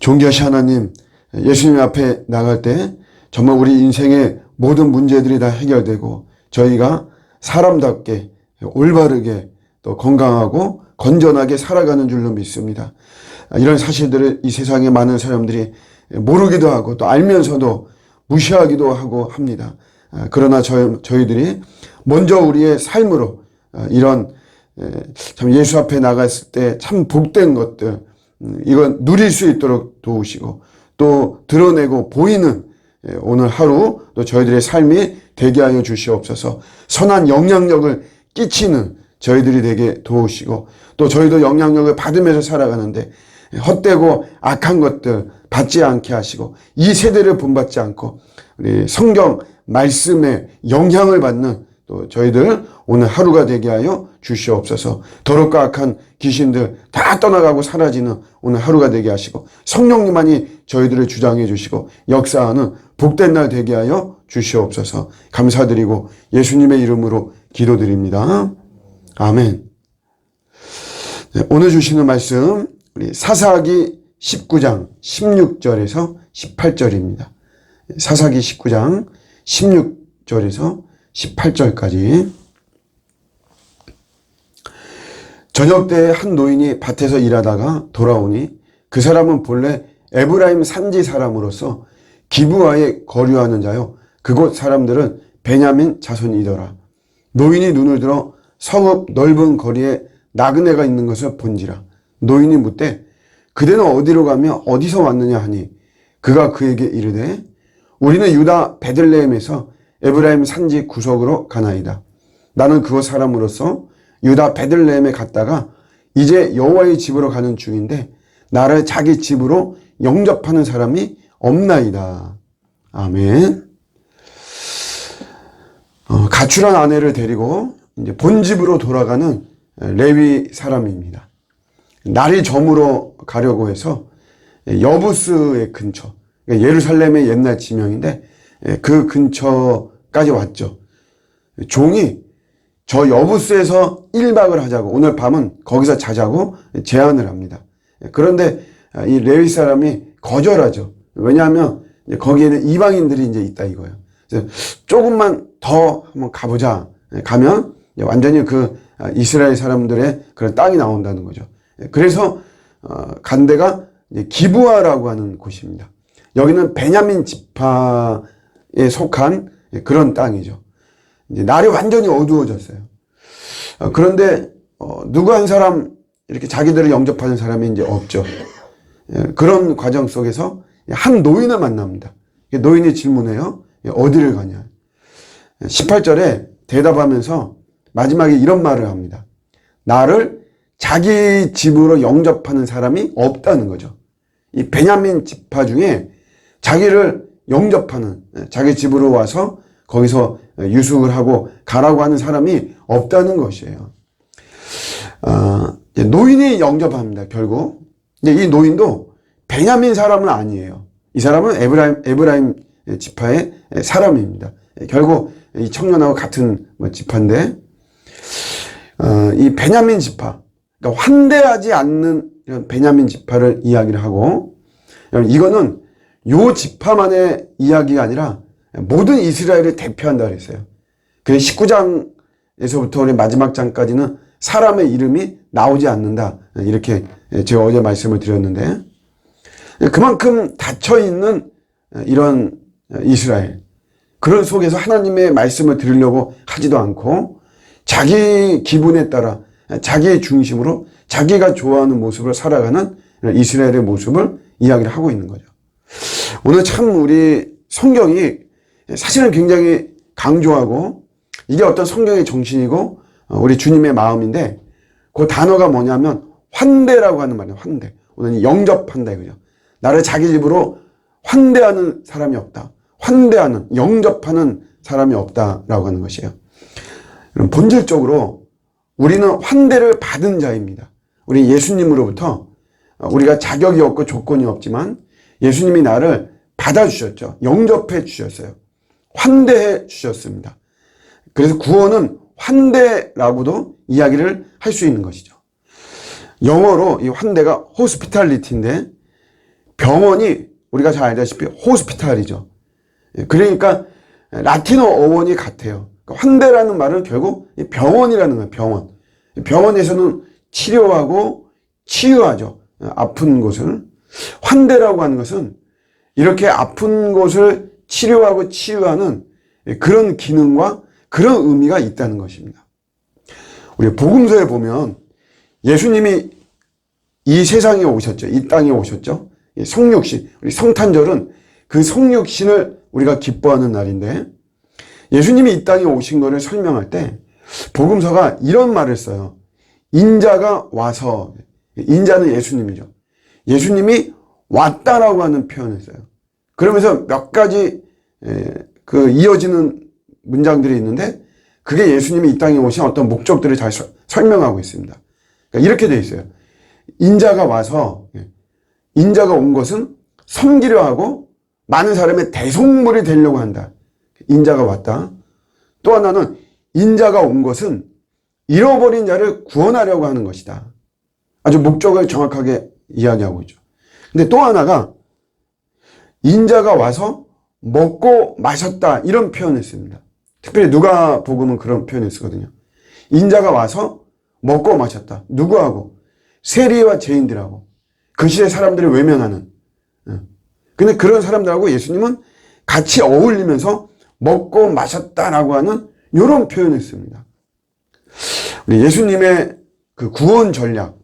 존귀하신 하나님, 예수님 앞에 나갈 때 정말 우리 인생의 모든 문제들이 다 해결되고 저희가 사람답게 올바르게 또 건강하고 건전하게 살아가는 줄로 믿습니다. 이런 사실들을 이 세상에 많은 사람들이 모르기도 하고 또 알면서도 무시하기도 하고 합니다. 그러나 저희들이 먼저 우리의 삶으로 이런 참 예수 앞에 나갔을 때 참 복된 것들, 이건 누릴 수 있도록 도우시고 또 드러내고 보이는 오늘 하루 또 저희들의 삶이 되게 하여 주시옵소서. 선한 영향력을 끼치는 저희들이 되게 도우시고 또 저희도 영향력을 받으면서 살아가는데 헛되고 악한 것들 받지 않게 하시고 이 세대를 본받지 않고 우리 성경 말씀에 영향을 받는 또 저희들 오늘 하루가 되게 하여 주시옵소서. 더럽고 악한 귀신들 다 떠나가고 사라지는 오늘 하루가 되게 하시고 성령님만이 저희들을 주장해 주시고 역사하는 복된 날 되게 하여 주시옵소서. 감사드리고 예수님의 이름으로 기도드립니다. 아멘. 네, 오늘 주시는 말씀 우리 사사기 19장 16절에서 18절입니다. 사사기 19장 16절에서 18절까지. 저녁 때에 한 노인이 밭에서 일하다가 돌아오니 그 사람은 본래 에브라임 산지 사람으로서 기브아에 거류하는 자요 그곳 사람들은 베냐민 자손이더라. 노인이 눈을 들어 성읍 넓은 거리에 나그네가 있는 것을 본지라. 노인이 묻되 그대는 어디로 가며 어디서 왔느냐 하니 그가 그에게 이르되 우리는 유다 베들레헴에서 에브라임 산지 구석으로 가나이다. 나는 그곳 사람으로서 유다 베들레헴에 갔다가 이제 여호와의 집으로 가는 중인데 나를 자기 집으로 영접하는 사람이 없나이다. 아멘. 가출한 아내를 데리고 이제 본집으로 돌아가는 레위 사람입니다. 날이 저물어 가려고 해서 여부스의 근처, 예루살렘의 옛날 지명인데 그 근처까지 왔죠. 종이 저 여부스에서 1박을 하자고, 오늘 밤은 거기서 자자고 제안을 합니다. 그런데 이 레위 사람이 거절하죠. 왜냐하면 거기에는 이방인들이 이제 있다 이거예요. 그래서 조금만 더 한번 가보자. 가면 완전히 그 이스라엘 사람들의 그런 땅이 나온다는 거죠. 그래서 간 데가 기브아라고 하는 곳입니다. 여기는 베냐민 지파에 속한 그런 땅이죠. 이제 날이 완전히 어두워졌어요. 그런데 누구 한 사람 이렇게 자기들을 영접하는 사람이 이제 없죠. 그런 과정 속에서 한 노인을 만납니다. 노인이 질문해요. 어디를 가냐. 18절에 대답하면서 마지막에 이런 말을 합니다. 나를 자기 집으로 영접하는 사람이 없다는 거죠. 이 베냐민 지파 중에 자기를 영접하는, 자기 집으로 와서 거기서 유숙을 하고 가라고 하는 사람이 없다는 것이에요. 노인이 영접합니다. 결국 이 노인도 베냐민 사람은 아니에요. 이 사람은 에브라임 지파의 사람입니다. 결국 이 청년하고 같은 지파인데 이 베냐민 지파, 그러니까 환대하지 않는 이런 베냐민 지파를 이야기를 하고, 이거는 요 지파만의 이야기가 아니라 모든 이스라엘을 대표한다 그랬어요. 그 19장에서부터 우리 마지막 장까지는 사람의 이름이 나오지 않는다. 이렇게 제가 어제 말씀을 드렸는데, 그만큼 닫혀있는 이런 이스라엘, 그런 속에서 하나님의 말씀을 들으려고 하지도 않고 자기 기분에 따라 자기의 중심으로 자기가 좋아하는 모습을 살아가는 이스라엘의 모습을 이야기를 하고 있는 거죠. 오늘 참 우리 성경이 사실은 굉장히 강조하고 이게 어떤 성경의 정신이고 우리 주님의 마음인데 그 단어가 뭐냐면 환대라고 하는 말이에요. 환대. 오늘 영접한다 이거죠. 나를 자기 집으로 환대하는 사람이 없다. 환대하는, 영접하는 사람이 없다라고 하는 것이에요. 본질적으로 우리는 환대를 받은 자입니다. 우리 예수님으로부터 우리가 자격이 없고 조건이 없지만 예수님이 나를 받아주셨죠. 영접해 주셨어요. 환대해 주셨습니다. 그래서 구원은 환대라고도 이야기를 할 수 있는 것이죠. 영어로 이 환대가 호스피탈리티인데 병원이 우리가 잘 알다시피 호스피탈이죠. 그러니까 라틴어 어원이 같아요. 환대라는 말은 결국 병원이라는 거예요. 병원. 병원에서는 치료하고 치유하죠. 아픈 곳을. 환대라고 하는 것은 이렇게 아픈 곳을 치료하고 치유하는 그런 기능과 그런 의미가 있다는 것입니다. 우리 복음서에 보면 예수님이 이 세상에 오셨죠. 이 땅에 오셨죠. 성육신, 우리 성탄절은 그 성육신을 우리가 기뻐하는 날인데, 예수님이 이 땅에 오신 것을 설명할 때 복음서가 이런 말을 써요. 인자가 와서, 인자는 예수님이죠. 예수님이 왔다라고 하는 표현을 써요. 그러면서 몇 가지 그 이어지는 문장들이 있는데, 그게 예수님이 이 땅에 오신 어떤 목적들을 잘 설명하고 있습니다. 그러니까 이렇게 되어 있어요. 인자가 와서, 인자가 온 것은 섬기려 하고 많은 사람의 대속물이 되려고 한다. 인자가 왔다. 또 하나는 인자가 온 것은 잃어버린 자를 구원하려고 하는 것이다. 아주 목적을 정확하게 이야기하고 있죠. 근데 또 하나가 인자가 와서 먹고 마셨다, 이런 표현을 씁니다. 특별히 누가복음은 그런 표현을 쓰거든요. 인자가 와서 먹고 마셨다. 누구하고? 세리와 죄인들하고. 그 시대 사람들을 외면하는. 근데 그런 사람들하고 예수님은 같이 어울리면서 먹고 마셨다라고 하는 이런 표현을 씁니다. 우리 예수님의 그 구원 전략,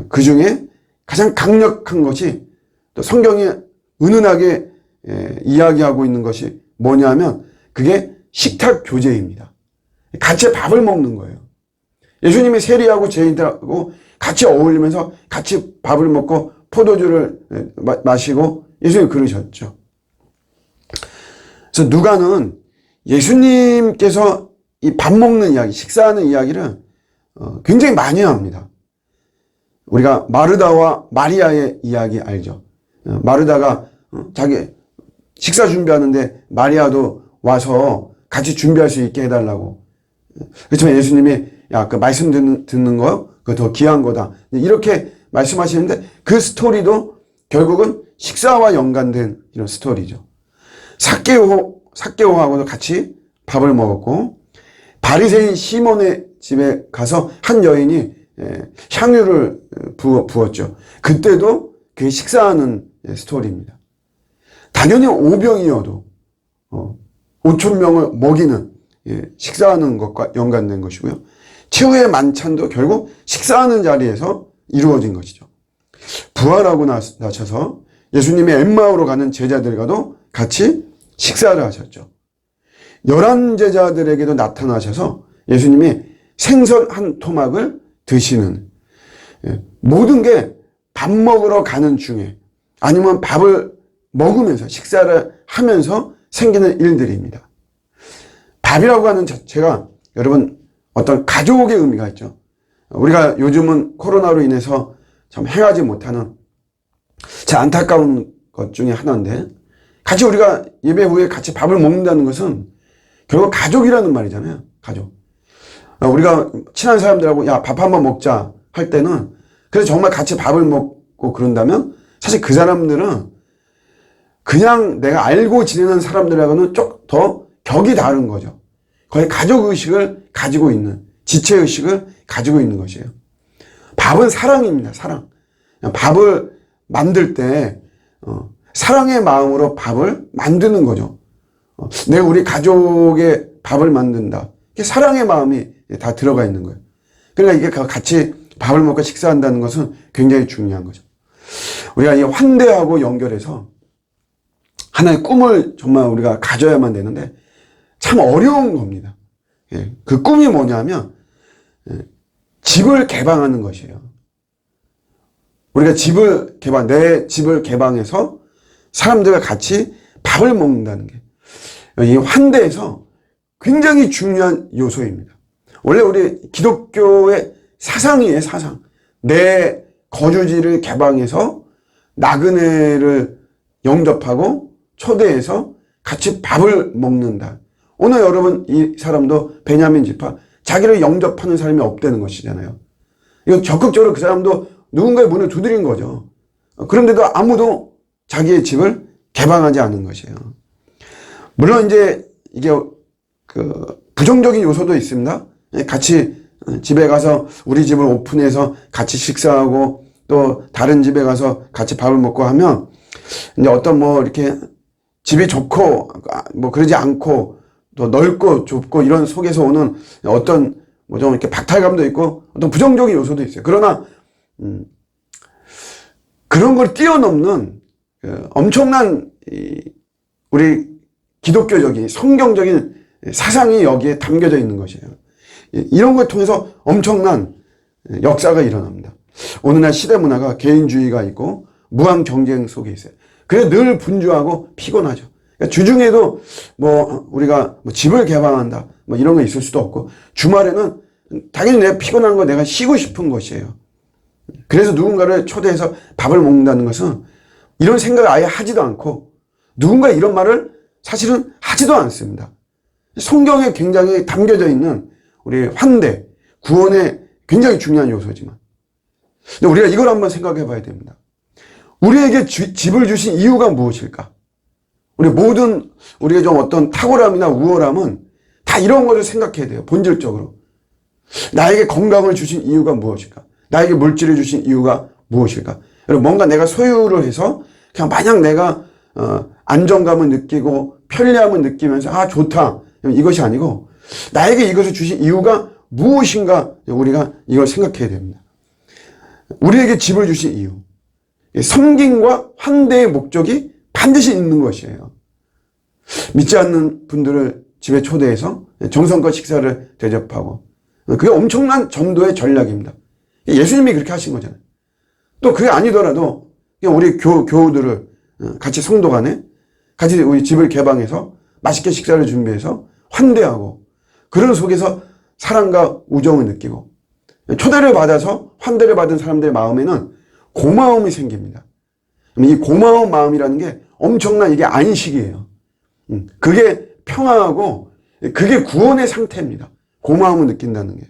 그 중에 가장 강력한 것이, 또 성경이 은은하게 이야기하고 있는 것이 뭐냐면, 그게 식탁 교제입니다. 같이 밥을 먹는 거예요. 예수님이 세리하고 죄인들하고 같이 어울리면서 같이 밥을 먹고 포도주를 마시고 예수님이 그러셨죠. 그래서 누가는 예수님께서 이 밥 먹는 이야기, 식사하는 이야기를 굉장히 많이 합니다. 우리가 마르다와 마리아의 이야기 알죠? 마르다가 자기 식사 준비하는데 마리아도 와서 같이 준비할 수 있게 해달라고. 그렇지만 예수님이 야, 그 말씀 듣는 거 그거 더 귀한 거다, 이렇게 말씀하시는데, 그 스토리도 결국은 식사와 연관된 이런 스토리죠. 삭개오하고도 같이 밥을 먹었고, 바리새인 시몬의 집에 가서 한 여인이 향유를 부었죠. 그때도 그게 식사하는 스토리입니다. 당연히 오병이어도 5천 명을 먹이는, 식사하는 것과 연관된 것이고요. 최후의 만찬도 결국 식사하는 자리에서 이루어진 것이죠. 부활하고 나셔서 예수님의 엠마오로 가는 제자들과도 같이 식사를 하셨죠. 11 제자들에게도 나타나셔서 예수님이 생선 한 토막을 드시는, 모든 게 밥 먹으러 가는 중에, 아니면 밥을 먹으면서 식사를 하면서 생기는 일들입니다. 밥이라고 하는 자체가 여러분 어떤 가족의 의미가 있죠. 우리가 요즘은 코로나로 인해서 참 행하지 못하는 참 안타까운 것 중에 하나인데, 같이 우리가 예배 후에 같이 밥을 먹는다는 것은 결국 가족이라는 말이잖아요. 가족. 우리가 친한 사람들하고 야, 밥 한번 먹자 할 때는, 그래서 정말 같이 밥을 먹고 그런다면 사실 그 사람들은 그냥 내가 알고 지내는 사람들하고는 좀 더 격이 다른 거죠. 거의 가족의식을 가지고 있는, 지체의식을 가지고 있는 것이에요. 밥은 사랑입니다. 사랑. 밥을 만들 때 사랑의 마음으로 밥을 만드는 거죠. 내가 우리 가족의 밥을 만든다. 이게 사랑의 마음이 다 들어가 있는 거예요. 그러니까 이게 같이 밥을 먹고 식사한다는 것은 굉장히 중요한 거죠. 우리가 이 환대하고 연결해서 하나의 꿈을 정말 우리가 가져야만 되는데 참 어려운 겁니다. 그 꿈이 뭐냐면 집을 개방하는 것이에요. 우리가 내 집을 개방해서 사람들과 같이 밥을 먹는다는 게 이 환대에서 굉장히 중요한 요소입니다. 원래 우리 기독교의 사상이에요, 사상. 내 거주지를 개방해서 나그네를 영접하고 초대해서 같이 밥을 먹는다. 오늘 여러분 이 사람도 베냐민 지파, 자기를 영접하는 사람이 없다는 것이잖아요. 이거 적극적으로 그 사람도 누군가의 문을 두드린 거죠. 그런데도 아무도 자기의 집을 개방하지 않은 것이에요. 물론 이제 이게 부정적인 요소도 있습니다. 같이 집에 가서 우리 집을 오픈해서 같이 식사하고 또 다른 집에 가서 같이 밥을 먹고 하면 이제 어떤 이렇게 집이 좋고 그러지 않고 또 넓고 좁고 이런 속에서 오는 어떤 좀 이렇게 박탈감도 있고 어떤 부정적인 요소도 있어요. 그러나 그런 걸 뛰어넘는 엄청난 우리 기독교적인 성경적인 사상이 여기에 담겨져 있는 것이에요. 이런 걸 통해서 엄청난 역사가 일어납니다. 오늘날 시대 문화가 개인주의가 있고 무한 경쟁 속에 있어요. 그래서 늘 분주하고 피곤하죠. 그러니까 주중에도 우리가 집을 개방한다 이런 거 있을 수도 없고 주말에는 당연히 내가 피곤한 거 내가 쉬고 싶은 것이에요. 그래서 누군가를 초대해서 밥을 먹는다는 것은 이런 생각을 아예 하지도 않고 누군가 이런 말을 사실은 하지도 않습니다. 성경에 굉장히 담겨져 있는 우리 환대, 구원의 굉장히 중요한 요소지만 근데 우리가 이걸 한번 생각해 봐야 됩니다. 우리에게 집을 주신 이유가 무엇일까? 우리의 좀 어떤 탁월함이나 우월함은 다 이런 것을 생각해야 돼요. 본질적으로. 나에게 건강을 주신 이유가 무엇일까? 나에게 물질을 주신 이유가 무엇일까? 여러분, 뭔가 내가 소유를 해서 그냥 마냥 내가 안정감을 느끼고 편리함을 느끼면서 좋다. 이것이 아니고 나에게 이것을 주신 이유가 무엇인가 우리가 이걸 생각해야 됩니다. 우리에게 집을 주신 이유. 섬김과 환대의 목적이 반드시 있는 것이에요. 믿지 않는 분들을 집에 초대해서 정성껏 식사를 대접하고 그게 엄청난 전도의 전략입니다. 예수님이 그렇게 하신 거잖아요. 또 그게 아니더라도 우리 교우들을 같이 성도 간에 같이 우리 집을 개방해서 맛있게 식사를 준비해서 환대하고 그런 속에서 사랑과 우정을 느끼고 초대를 받아서 환대를 받은 사람들의 마음에는 고마움이 생깁니다. 이 고마운 마음이라는 게 엄청난 이게 안식이에요. 그게 평화하고 그게 구원의 상태입니다. 고마움을 느낀다는 게.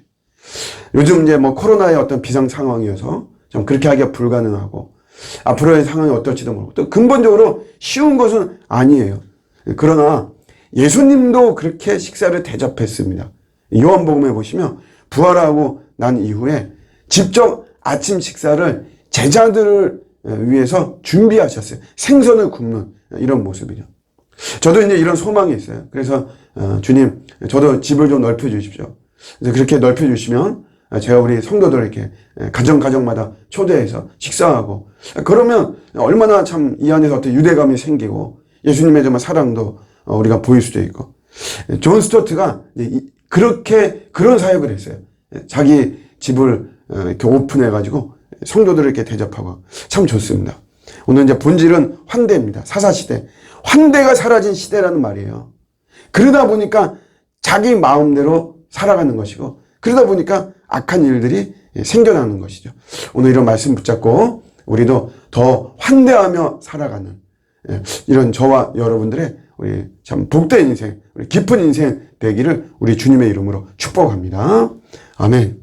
요즘 이제 코로나의 어떤 비상 상황이어서 좀 그렇게 하기가 불가능하고 앞으로의 상황이 어떨지도 모르고 또 근본적으로 쉬운 것은 아니에요. 그러나 예수님도 그렇게 식사를 대접했습니다. 요한복음에 보시면 부활하고 난 이후에 직접 아침 식사를 제자들을 위해서 준비하셨어요. 생선을 굽는 이런 모습이죠. 저도 이제 이런 소망이 있어요. 그래서 주님, 저도 집을 좀 넓혀 주십시오. 그래서 그렇게 넓혀 주시면 제가 우리 성도들 이렇게 가정마다 초대해서 식사하고 그러면 얼마나 참 이 안에서 어떤 유대감이 생기고 예수님의 정말 사랑도 우리가 보일 수도 있고 존 스토트가 그렇게 그런 사역을 했어요. 자기 집을 이렇게 오픈해가지고 성도들을 이렇게 대접하고 참 좋습니다. 오늘 이제 본질은 환대입니다. 사사시대. 환대가 사라진 시대라는 말이에요. 그러다 보니까 자기 마음대로 살아가는 것이고 그러다 보니까 악한 일들이 생겨나는 것이죠. 오늘 이런 말씀 붙잡고 우리도 더 환대하며 살아가는 이런 저와 여러분들의 우리 참 복된 인생, 우리 깊은 인생 되기를 우리 주님의 이름으로 축복합니다. 아멘.